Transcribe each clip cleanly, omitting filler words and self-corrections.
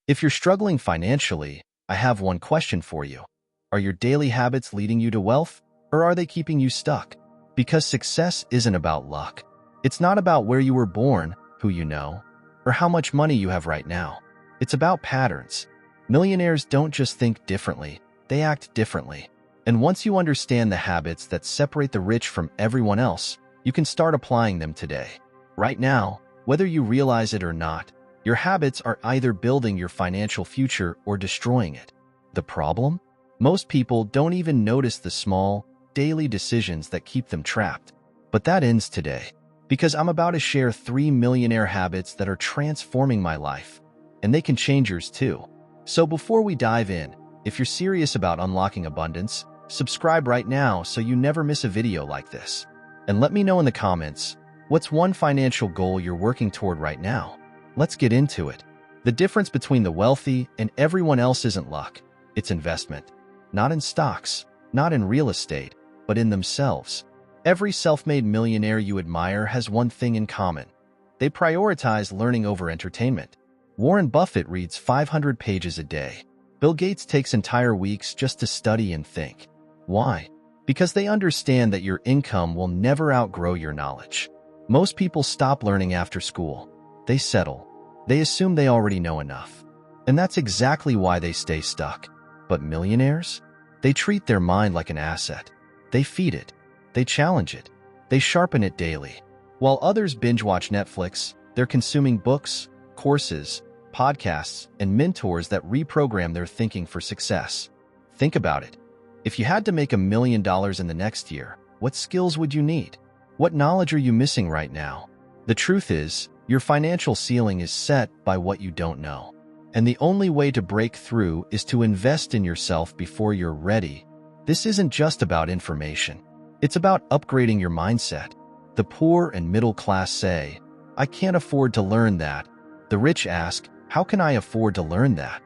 If you're struggling financially, I have one question for you. Are your daily habits leading you to wealth, or are they keeping you stuck? Because success isn't about luck. It's not about where you were born, who you know, or how much money you have right now. It's about patterns. Millionaires don't just think differently, they act differently. And once you understand the habits that separate the rich from everyone else, you can start applying them today. Right now, whether you realize it or not, your habits are either building your financial future or destroying it. The problem? Most people don't even notice the small, daily decisions that keep them trapped. But that ends today, because I'm about to share 3 millionaire habits that are transforming my life, and they can change yours too. So before we dive in, if you're serious about unlocking abundance, subscribe right now so you never miss a video like this. And let me know in the comments, what's one financial goal you're working toward right now? Let's get into it. The difference between the wealthy and everyone else isn't luck. It's investment. Not in stocks, not in real estate, but in themselves. Every self-made millionaire you admire has one thing in common. They prioritize learning over entertainment. Warren Buffett reads 500 pages a day. Bill Gates takes entire weeks just to study and think. Why? Because they understand that your income will never outgrow your knowledge. Most people stop learning after school. They settle. They assume they already know enough. And that's exactly why they stay stuck. But millionaires? They treat their mind like an asset. They feed it. They challenge it. They sharpen it daily. While others binge-watch Netflix, they're consuming books, courses, podcasts, and mentors that reprogram their thinking for success. Think about it. If you had to make $1 million in the next year, what skills would you need? What knowledge are you missing right now? The truth is, your financial ceiling is set by what you don't know. And the only way to break through is to invest in yourself before you're ready. This isn't just about information. It's about upgrading your mindset. The poor and middle class say, "I can't afford to learn that." The rich ask, "How can I afford to learn that?"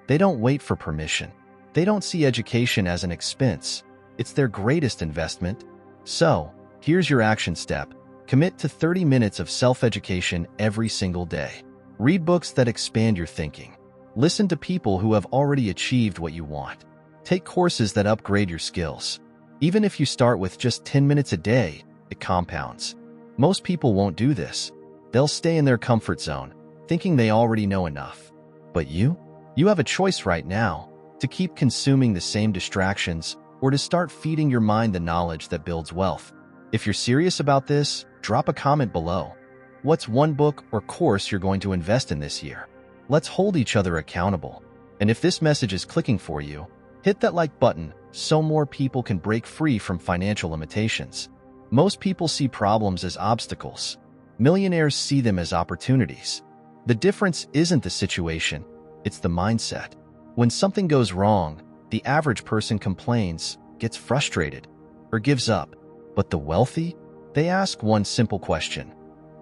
They don't wait for permission. They don't see education as an expense. It's their greatest investment. So, here's your action step. Commit to 30 minutes of self-education every single day. Read books that expand your thinking. Listen to people who have already achieved what you want. Take courses that upgrade your skills. Even if you start with just 10 minutes a day, it compounds. Most people won't do this. They'll stay in their comfort zone, thinking they already know enough. But you have a choice right now to keep consuming the same distractions or to start feeding your mind the knowledge that builds wealth. If you're serious about this, drop a comment below. What's one book or course you're going to invest in this year? Let's hold each other accountable. And if this message is clicking for you, hit that like button so more people can break free from financial limitations. Most people see problems as obstacles. Millionaires see them as opportunities. The difference isn't the situation, it's the mindset. When something goes wrong, the average person complains, gets frustrated, or gives up. But the wealthy? They ask one simple question.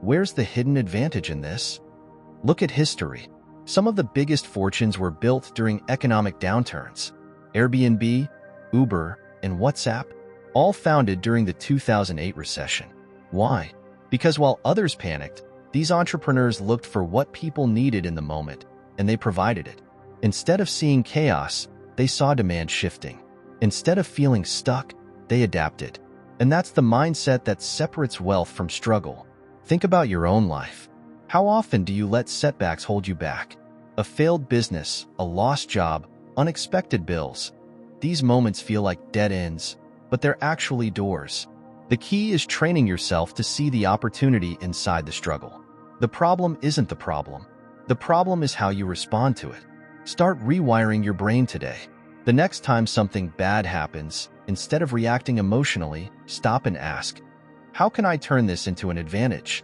Where's the hidden advantage in this? Look at history. Some of the biggest fortunes were built during economic downturns. Airbnb, Uber, and WhatsApp, all founded during the 2008 recession. Why? Because while others panicked, these entrepreneurs looked for what people needed in the moment, and they provided it. Instead of seeing chaos, they saw demand shifting. Instead of feeling stuck, they adapted. And that's the mindset that separates wealth from struggle. Think about your own life. How often do you let setbacks hold you back? A failed business, a lost job, unexpected bills. These moments feel like dead ends, but they're actually doors. The key is training yourself to see the opportunity inside the struggle. The problem isn't the problem. The problem is how you respond to it. Start rewiring your brain today. The next time something bad happens, instead of reacting emotionally, stop and ask, how can I turn this into an advantage?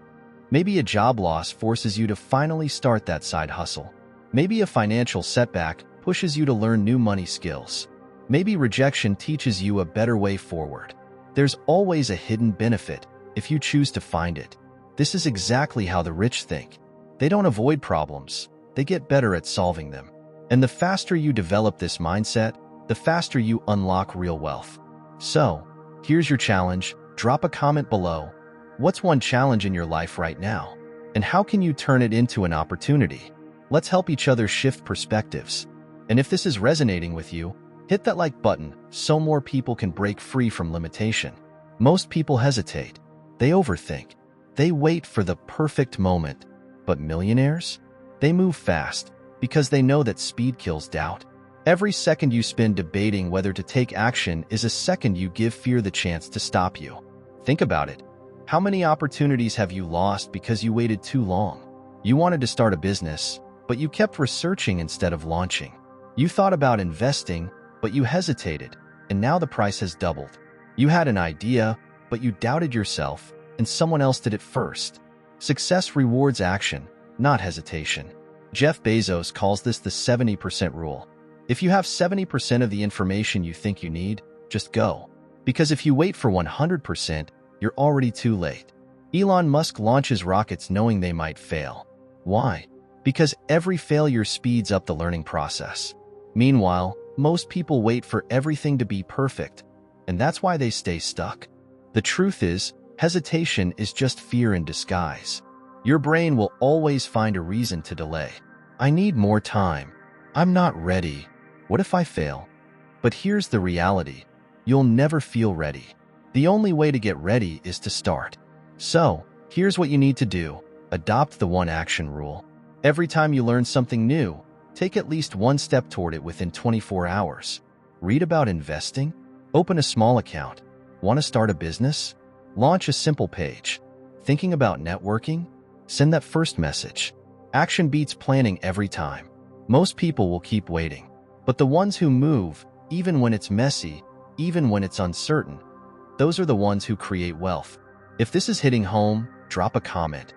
Maybe a job loss forces you to finally start that side hustle. Maybe a financial setback pushes you to learn new money skills. Maybe rejection teaches you a better way forward. There's always a hidden benefit if you choose to find it. This is exactly how the rich think. They don't avoid problems, they get better at solving them. And the faster you develop this mindset, the faster you unlock real wealth. So, here's your challenge. Drop a comment below. What's one challenge in your life right now? And how can you turn it into an opportunity? Let's help each other shift perspectives. And if this is resonating with you, hit that like button so more people can break free from limitation. Most people hesitate. They overthink. They wait for the perfect moment. But millionaires? They move fast because they know that speed kills doubt. Every second you spend debating whether to take action is a second you give fear the chance to stop you. Think about it. How many opportunities have you lost because you waited too long? You wanted to start a business, but you kept researching instead of launching. You thought about investing, but you hesitated, and now the price has doubled. You had an idea, but you doubted yourself, and someone else did it first. Success rewards action, not hesitation. Jeff Bezos calls this the 70% rule. If you have 70% of the information you think you need, just go. Because if you wait for 100%, you're already too late. Elon Musk launches rockets knowing they might fail. Why? Because every failure speeds up the learning process. Meanwhile, most people wait for everything to be perfect, and that's why they stay stuck. The truth is, hesitation is just fear in disguise. Your brain will always find a reason to delay. I need more time. I'm not ready. What if I fail? But here's the reality. You'll never feel ready. The only way to get ready is to start. So, here's what you need to do. Adopt the one action rule. Every time you learn something new, take at least one step toward it within 24 hours. Read about investing? Open a small account. Want to start a business? Launch a simple page. Thinking about networking? Send that first message. Action beats planning every time. Most people will keep waiting. But the ones who move, even when it's messy, even when it's uncertain, those are the ones who create wealth. If this is hitting home, drop a comment.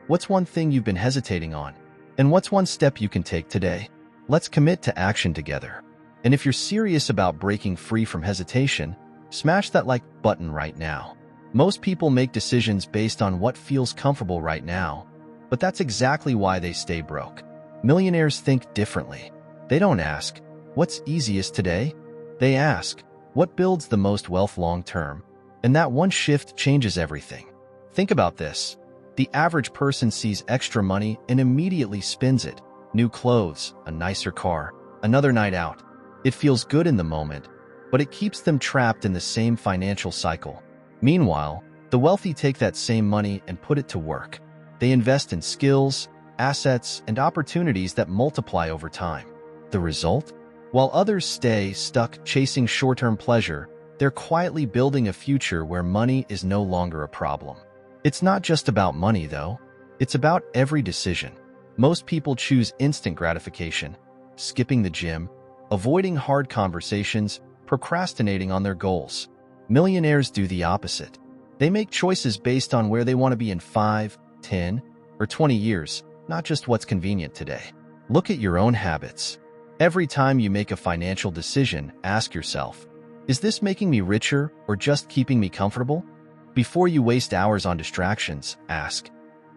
What's one thing you've been hesitating on? And what's one step you can take today? Let's commit to action together. And if you're serious about breaking free from hesitation, smash that like button right now. Most people make decisions based on what feels comfortable right now, but that's exactly why they stay broke. Millionaires think differently. They don't ask, what's easiest today? They ask, what builds the most wealth long term? And that one shift changes everything. Think about this. The average person sees extra money and immediately spends it. New clothes, a nicer car, another night out. It feels good in the moment, but it keeps them trapped in the same financial cycle. Meanwhile, the wealthy take that same money and put it to work. They invest in skills, assets, and opportunities that multiply over time. The result? While others stay stuck chasing short-term pleasure, they're quietly building a future where money is no longer a problem. It's not just about money, though. It's about every decision. Most people choose instant gratification, skipping the gym, avoiding hard conversations, procrastinating on their goals. Millionaires do the opposite. They make choices based on where they want to be in 5, 10, or 20 years, not just what's convenient today. Look at your own habits. Every time you make a financial decision, ask yourself, is this making me richer or just keeping me comfortable? Before you waste hours on distractions, ask,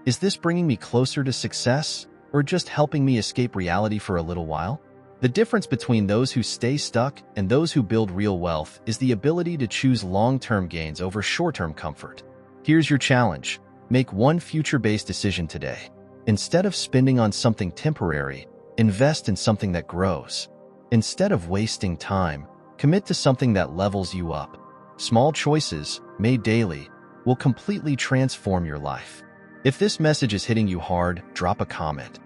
is this bringing me closer to success or just helping me escape reality for a little while? The difference between those who stay stuck and those who build real wealth is the ability to choose long-term gains over short-term comfort. Here's your challenge. Make one future-based decision today. Instead of spending on something temporary, invest in something that grows. Instead of wasting time, commit to something that levels you up. Small choices, made daily, will completely transform your life. If this message is hitting you hard, drop a comment.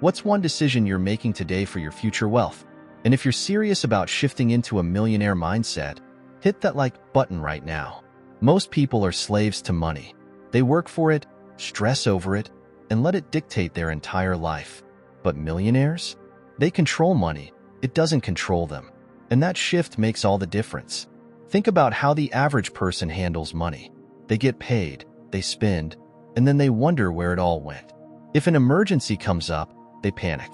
What's one decision you're making today for your future wealth? And if you're serious about shifting into a millionaire mindset, hit that like button right now. Most people are slaves to money. They work for it, stress over it, and let it dictate their entire life. But millionaires? They control money. It doesn't control them. And that shift makes all the difference. Think about how the average person handles money. They get paid, they spend, and then they wonder where it all went. If an emergency comes up, they panic.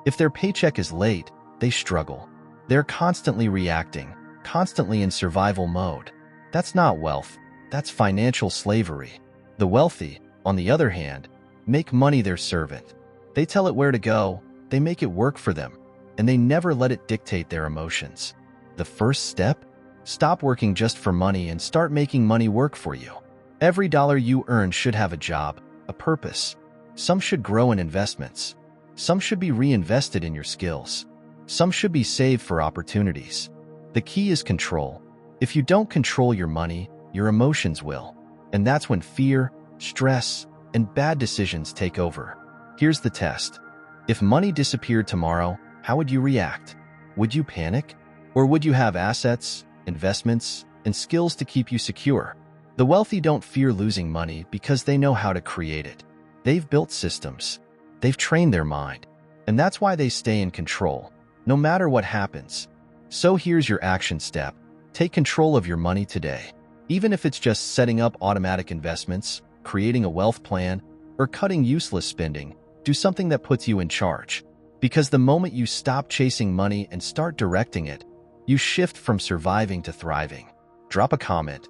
If their paycheck is late, they struggle. They're constantly reacting, constantly in survival mode. That's not wealth. That's financial slavery. The wealthy, on the other hand, make money their servant. They tell it where to go, they make it work for them, and they never let it dictate their emotions. The first step? Stop working just for money and start making money work for you. Every dollar you earn should have a job, a purpose. Some should grow in investments. Some should be reinvested in your skills. Some should be saved for opportunities. The key is control. If you don't control your money, your emotions will. And that's when fear, stress, and bad decisions take over. Here's the test. If money disappeared tomorrow, how would you react? Would you panic? Or would you have assets, investments, and skills to keep you secure? The wealthy don't fear losing money because they know how to create it. They've built systems. They've trained their mind. And that's why they stay in control, no matter what happens. So here's your action step. Take control of your money today. Even if it's just setting up automatic investments, creating a wealth plan, or cutting useless spending, do something that puts you in charge. Because the moment you stop chasing money and start directing it, you shift from surviving to thriving. Drop a comment.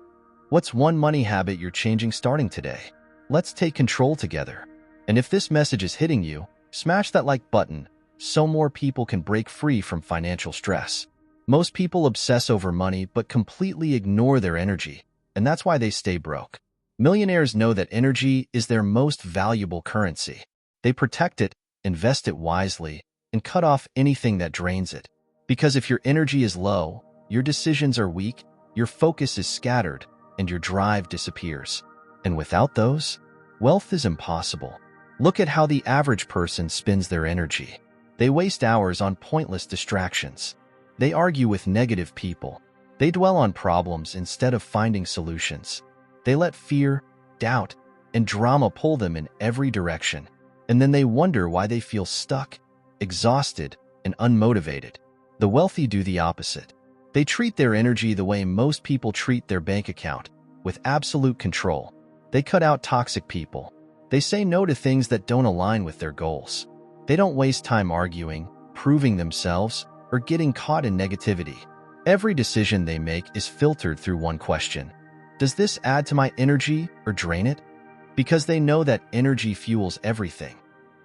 What's one money habit you're changing starting today? Let's take control together. And if this message is hitting you, smash that like button so more people can break free from financial stress. Most people obsess over money but completely ignore their energy, and that's why they stay broke. Millionaires know that energy is their most valuable currency. They protect it, invest it wisely, and cut off anything that drains it. Because if your energy is low, your decisions are weak, your focus is scattered, and your drive disappears. And without those, wealth is impossible. Look at how the average person spends their energy. They waste hours on pointless distractions. They argue with negative people. They dwell on problems instead of finding solutions. They let fear, doubt, and drama pull them in every direction. And then they wonder why they feel stuck, exhausted, and unmotivated. The wealthy do the opposite. They treat their energy the way most people treat their bank account, with absolute control. They cut out toxic people. They say no to things that don't align with their goals. They don't waste time arguing, proving themselves, or getting caught in negativity. Every decision they make is filtered through one question. Does this add to my energy or drain it? Because they know that energy fuels everything.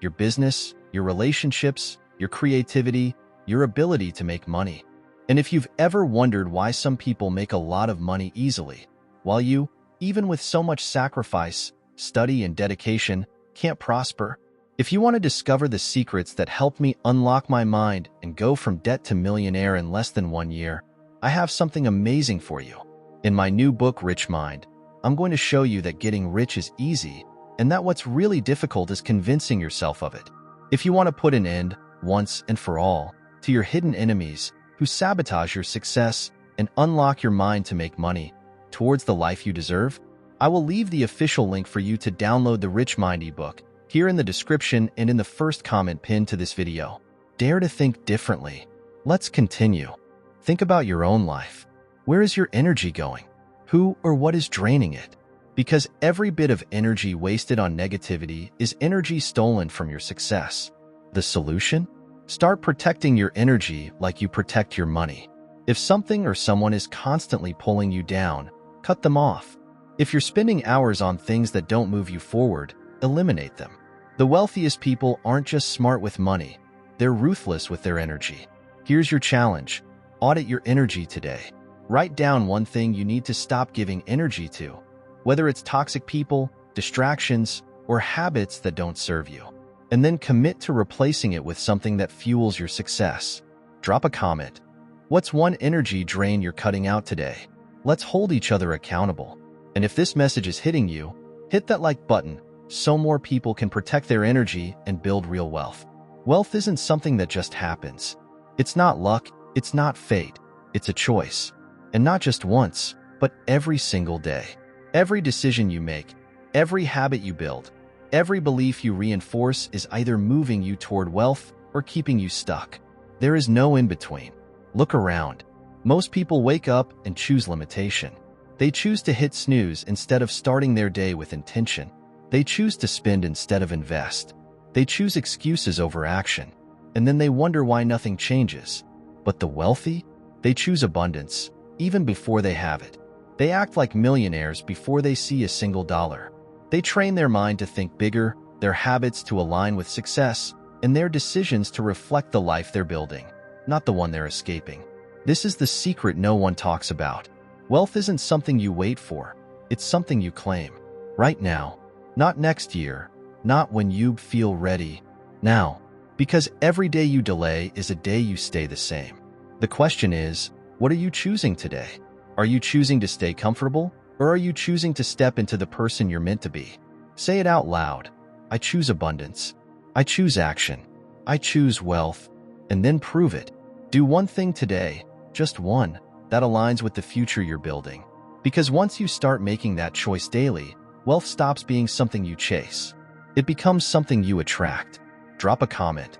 Your business, your relationships, your creativity, your ability to make money. And if you've ever wondered why some people make a lot of money easily, while you, even with so much sacrifice, study, and dedication, can't prosper, if you want to discover the secrets that helped me unlock my mind and go from debt to millionaire in less than 1 year, I have something amazing for you. In my new book, Rich Mind, I'm going to show you that getting rich is easy and that what's really difficult is convincing yourself of it. If you want to put an end, once and for all, to your hidden enemies who sabotage your success and unlock your mind to make money towards the life you deserve, I will leave the official link for you to download the Rich Mind ebook here in the description and in the first comment pinned to this video. Dare to think differently. Let's continue. Think about your own life. Where is your energy going? Who or what is draining it? Because every bit of energy wasted on negativity is energy stolen from your success. The solution? Start protecting your energy like you protect your money. If something or someone is constantly pulling you down, cut them off. If you're spending hours on things that don't move you forward, eliminate them. The wealthiest people aren't just smart with money, they're ruthless with their energy. Here's your challenge. Audit your energy today. Write down one thing you need to stop giving energy to, whether it's toxic people, distractions, or habits that don't serve you. And then commit to replacing it with something that fuels your success. Drop a comment. What's one energy drain you're cutting out today? Let's hold each other accountable. And if this message is hitting you, hit that like button so more people can protect their energy and build real wealth. Wealth isn't something that just happens. It's not luck, it's not fate, it's a choice. And not just once, but every single day. Every decision you make, every habit you build, every belief you reinforce is either moving you toward wealth or keeping you stuck. There is no in-between. Look around. Most people wake up and choose limitation. They choose to hit snooze instead of starting their day with intention. They choose to spend instead of invest. They choose excuses over action. And then they wonder why nothing changes. But the wealthy? They choose abundance, even before they have it. They act like millionaires before they see a single dollar. They train their mind to think bigger, their habits to align with success, and their decisions to reflect the life they're building, not the one they're escaping. This is the secret no one talks about. Wealth isn't something you wait for. It's something you claim. Right now. Not next year. Not when you feel ready. Now. Because every day you delay is a day you stay the same. The question is, what are you choosing today? Are you choosing to stay comfortable, or are you choosing to step into the person you're meant to be? Say it out loud. I choose abundance. I choose action. I choose wealth. And then prove it. Do one thing today, just one, that aligns with the future you're building. Because once you start making that choice daily, wealth stops being something you chase. It becomes something you attract. Drop a comment.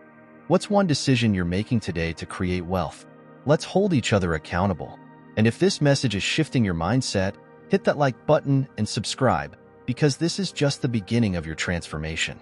What's one decision you're making today to create wealth? Let's hold each other accountable. And if this message is shifting your mindset, hit that like button and subscribe, because this is just the beginning of your transformation.